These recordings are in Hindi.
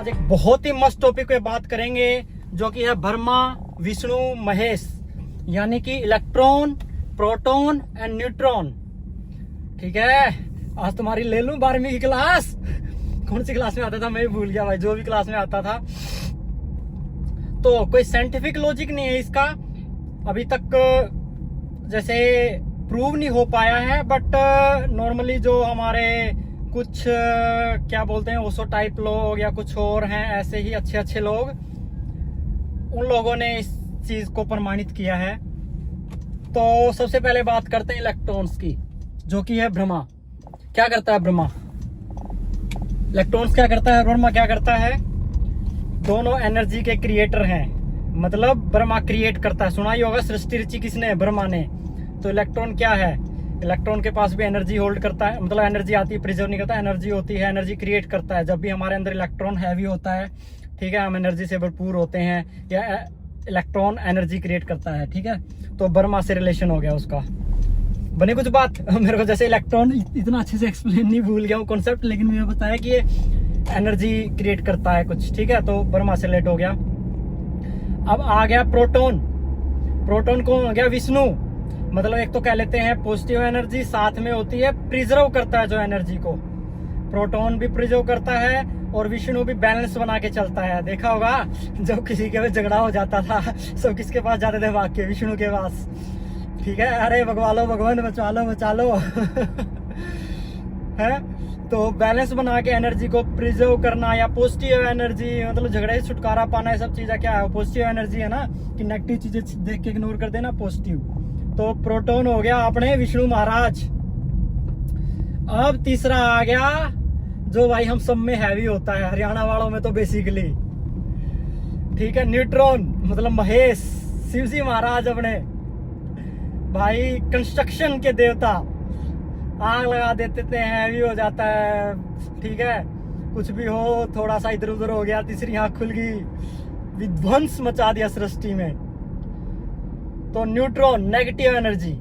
आज एक बहुत ही मस्त टॉपिक पे बात करेंगे जो कि है ब्रह्मा विष्णु महेश, यानी कि इलेक्ट्रॉन, प्रोटॉन एंड न्यूट्रॉन। ठीक है, आज तुम्हारी ले लूं 12वीं की क्लास। कौन सी क्लास में आता था मैं भी भूल गया भाई, जो भी क्लास में आता था। तो कोई साइंटिफिक लॉजिक नहीं है इसका, अभी तक जैसे प्रूव नहीं हो पाया है, बट नॉर्मली जो हमारे कुछ क्या बोलते हैं ओसो टाइप लोग या कुछ और हैं ऐसे ही अच्छे अच्छे लोग, उन लोगों ने इस चीज को प्रमाणित किया है। तो सबसे पहले बात करते हैं इलेक्ट्रॉन्स की, जो कि है ब्रह्मा। क्या करता है ब्रह्मा? इलेक्ट्रॉन्स क्या करता है, ब्रह्मा क्या करता है? दोनों एनर्जी के क्रिएटर हैं, मतलब ब्रह्मा क्रिएट करता है। सुना ही होगा सृष्टि रची किसने? ब्रह्मा ने। तो इलेक्ट्रॉन क्या है? इलेक्ट्रॉन के पास भी एनर्जी होल्ड करता है, मतलब एनर्जी आती है, प्रिजर्व नहीं करता, एनर्जी होती है, एनर्जी क्रिएट करता है। जब भी हमारे अंदर इलेक्ट्रॉन हैवी होता है, ठीक है, हम एनर्जी से भरपूर होते हैं, या इलेक्ट्रॉन एनर्जी क्रिएट करता है। ठीक है, तो ब्रह्मा से रिलेशन हो गया उसका। बनी कुछ बात? मेरे को जैसे इलेक्ट्रॉन इतना अच्छे से एक्सप्लेन नहीं, भूल गया हूँ कॉन्सेप्ट, लेकिन मुझे बताया कि ये एनर्जी क्रिएट करता है कुछ। ठीक है, तो ब्रह्मा से रिलेट हो गया। अब आ गया प्रोटॉन। प्रोटॉन कौन हो गया? विष्णु। मतलब एक तो कह लेते हैं पॉजिटिव एनर्जी, साथ में होती है प्रिजर्व करता है जो एनर्जी को। प्रोटॉन भी प्रिजर्व करता है और विष्णु भी बैलेंस बना के चलता है। देखा होगा जब किसी के झगड़ा हो जाता था, सब किसके पास जाते थे भाग के? विष्णु के पास। ठीक है, अरे भगवा लो भगवान, बचा लो बचा लो। है, तो बैलेंस बना के एनर्जी को प्रिजर्व करना, या पॉजिटिव एनर्जी, मतलब झगड़े से छुटकारा पाना, ये सब चीजें क्या है? पॉजिटिव एनर्जी है ना, कि नेगेटिव चीजें देख के इग्नोर कर देना, पॉजिटिव। तो प्रोटॉन हो गया अपने विष्णु महाराज। अब तीसरा आ गया जो भाई हम सब में हैवी होता है, हरियाणा वालों में तो बेसिकली, ठीक है, न्यूट्रॉन, मतलब महेश, शिव जी महाराज अपने भाई, कंस्ट्रक्शन के देवता। आग लगा देते थे, हैवी हो जाता है, ठीक है, कुछ भी हो, थोड़ा सा इधर उधर हो गया, तीसरी आंख खुल गई, विध्वंस मचा दिया सृष्टि में। तो न्यूट्रॉन, नेगेटिव एनर्जी।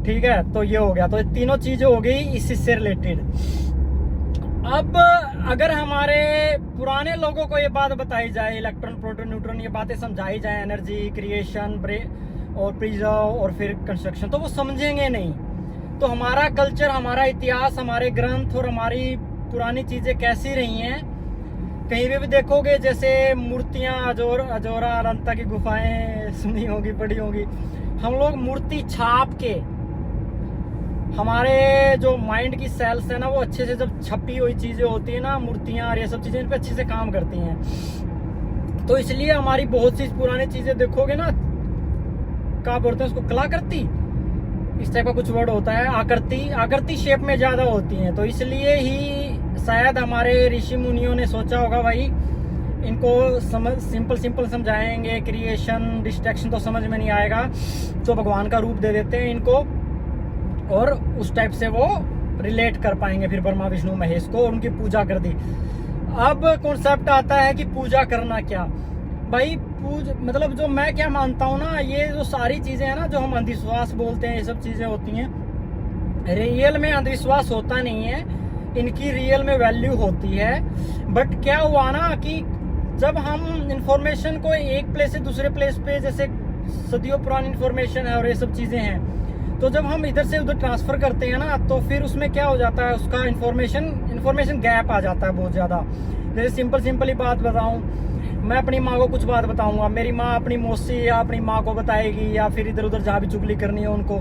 ठीक है, तो ये हो गया। तो ये तीनों चीजें हो गई इससे रिलेटेड। अब अगर हमारे पुराने लोगों को ये बात बताई जाए, इलेक्ट्रॉन, प्रोटॉन, न्यूट्रॉन, ये बातें समझाई जाए, एनर्जी क्रिएशन और प्रिजर्व और फिर कंस्ट्रक्शन, तो वो समझेंगे नहीं। तो हमारा कल्चर, हमारा इतिहास, हमारे ग्रंथ और हमारी पुरानी चीजें कैसी रही हैं, कहीं भी देखोगे, जैसे मूर्तियां, अजोरा अनंता की गुफाएं सुनी होगी, पढ़ी होगी। हम लोग मूर्ति छाप के, हमारे जो माइंड की सेल्स है ना, वो अच्छे से जब छपी हुई चीजें होती है ना, मूर्तियां और ये सब चीजें, इन पे अच्छे से काम करती हैं। तो इसलिए हमारी बहुत सी पुरानी चीजें देखोगे ना, क्या बोलते हैं उसको, कलाकृति, इस टाइप का कुछ वर्ड होता है, आकृति शेप में ज्यादा होती हैं। तो इसलिए ही शायद हमारे ऋषि मुनियों ने सोचा होगा भाई इनको सिंपल समझाएंगे, क्रिएशन डिस्ट्रैक्शन तो समझ में नहीं आएगा, तो भगवान का रूप दे देते हैं इनको, और उस टाइप से वो रिलेट कर पाएंगे फिर ब्रह्मा विष्णु महेश को, और उनकी पूजा कर दी। अब कॉन्सेप्ट आता है कि पूजा करना क्या भाई? मतलब जो मैं क्या मानता हूँ ना, ये जो सारी चीजें हैं ना, जो हम अंधविश्वास बोलते हैं, ये सब चीजें होती हैं, रियल में अंधविश्वास होता नहीं है, इनकी रियल में वैल्यू होती है। बट क्या हुआ ना कि जब हम इंफॉर्मेशन को एक प्लेस से दूसरे प्लेस पे, जैसे सदियों पुरानी इंफॉर्मेशन है और ये सब चीजें हैं, तो जब हम इधर से उधर ट्रांसफर करते हैं ना, तो फिर उसमें क्या हो जाता है, उसका इंफॉर्मेशन गैप आ जाता है बहुत ज्यादा। जैसे सिंपल ही बात बताऊं, मैं अपनी माँ को कुछ बात बताऊंगा, मेरी माँ अपनी मौसी या अपनी माँ को बताएगी, या फिर इधर उधर जहाँ भी चुगली करनी है उनको,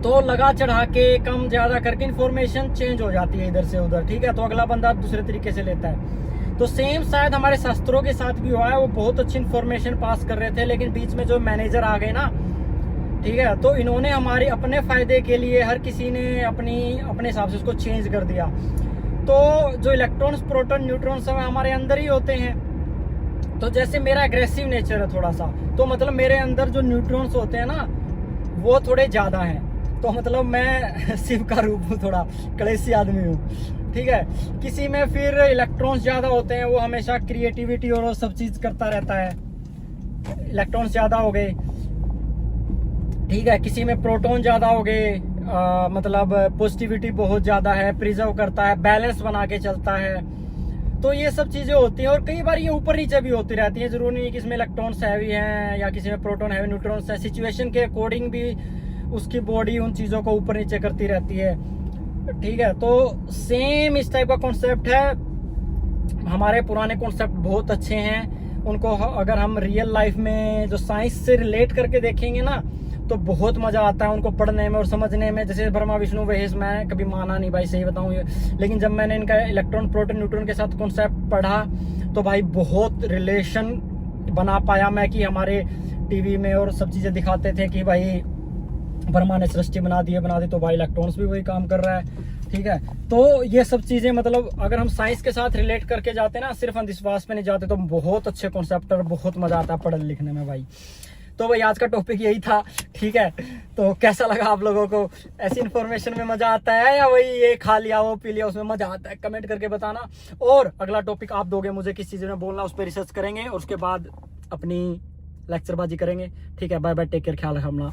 तो लगा चढ़ा के, कम ज्यादा करके इन्फॉर्मेशन चेंज हो जाती है इधर से उधर। ठीक है, तो अगला बंदा दूसरे तरीके से लेता है। तो सेम शायद हमारे शास्त्रों के साथ भी हुआ है, वो बहुत अच्छी इन्फॉर्मेशन पास कर रहे थे, लेकिन बीच में जो मैनेजर आ गए ना, ठीक है, तो इन्होंने हमारे अपने फायदे के लिए, हर किसी ने अपने हिसाब से उसको चेंज कर दिया। तो जो इलेक्ट्रॉन्स, प्रोटॉन, न्यूट्रॉन सब हमारे अंदर ही होते हैं। तो जैसे मेरा एग्रेसिव नेचर है थोड़ा सा, तो मतलब मेरे अंदर जो न्यूट्रॉन्स होते हैं ना, वो थोड़े ज्यादा हैं। तो मतलब मैं शिव का रूप हूँ, थोड़ा कलेशी आदमी हूँ। ठीक है, किसी में फिर इलेक्ट्रॉन्स ज्यादा होते हैं, वो हमेशा क्रिएटिविटी और वो सब चीज करता रहता है, इलेक्ट्रॉन्स ज्यादा हो गए। ठीक है, किसी में प्रोटॉन ज्यादा हो गए, मतलब पॉजिटिविटी बहुत ज्यादा है, प्रिजर्व करता है, बैलेंस बना के चलता है। तो ये सब चीजें होती हैं, और कई बार ये ऊपर नीचे भी होती रहती हैं। जरूरी नहीं कि इसमें इलेक्ट्रॉन्स हैवी हैं या किसी में प्रोटॉन हैवी न्यूट्रॉन्स है, सिचुएशन के अकॉर्डिंग भी उसकी बॉडी उन चीजों को ऊपर नीचे करती रहती है। ठीक है, तो सेम इस टाइप का कॉन्सेप्ट है। हमारे पुराने कॉन्सेप्ट बहुत अच्छे हैं, उनको अगर हम रियल लाइफ में जो साइंस से रिलेट करके देखेंगे ना, तो बहुत मजा आता है उनको पढ़ने में और समझने में। जैसे ब्रह्मा विष्णु महेश, मैं कभी माना नहीं भाई, सही बताऊं ये, लेकिन जब मैंने इनका इलेक्ट्रॉन प्रोटॉन न्यूट्रॉन के साथ कॉन्सेप्ट पढ़ा तो भाई बहुत रिलेशन बना पाया मैं, कि हमारे टीवी में और सब चीजें दिखाते थे कि भाई ब्रह्मा ने सृष्टि बना दी, तो भाई इलेक्ट्रॉन्स भी वही काम कर रहा है। ठीक है, तो ये सब चीजें मतलब अगर हम साइंस के साथ रिलेट करके जाते ना, सिर्फ अंधविश्वास पे नहीं जाते, तो बहुत अच्छे कॉन्सेप्ट और बहुत मजा आता है पढ़ने लिखने में भाई। तो भाई आज का टॉपिक यही था। ठीक है, तो कैसा लगा आप लोगों को? ऐसी इन्फॉर्मेशन में मजा आता है या वही ये खा लिया वो पी लिया उसमें मजा आता है? कमेंट करके बताना। और अगला टॉपिक आप दोगे मुझे किस चीज में बोलना, उस पर रिसर्च करेंगे और उसके बाद अपनी लेक्चरबाजी करेंगे। ठीक है, बाय बाय, टेक केयर, ख्याल रखना।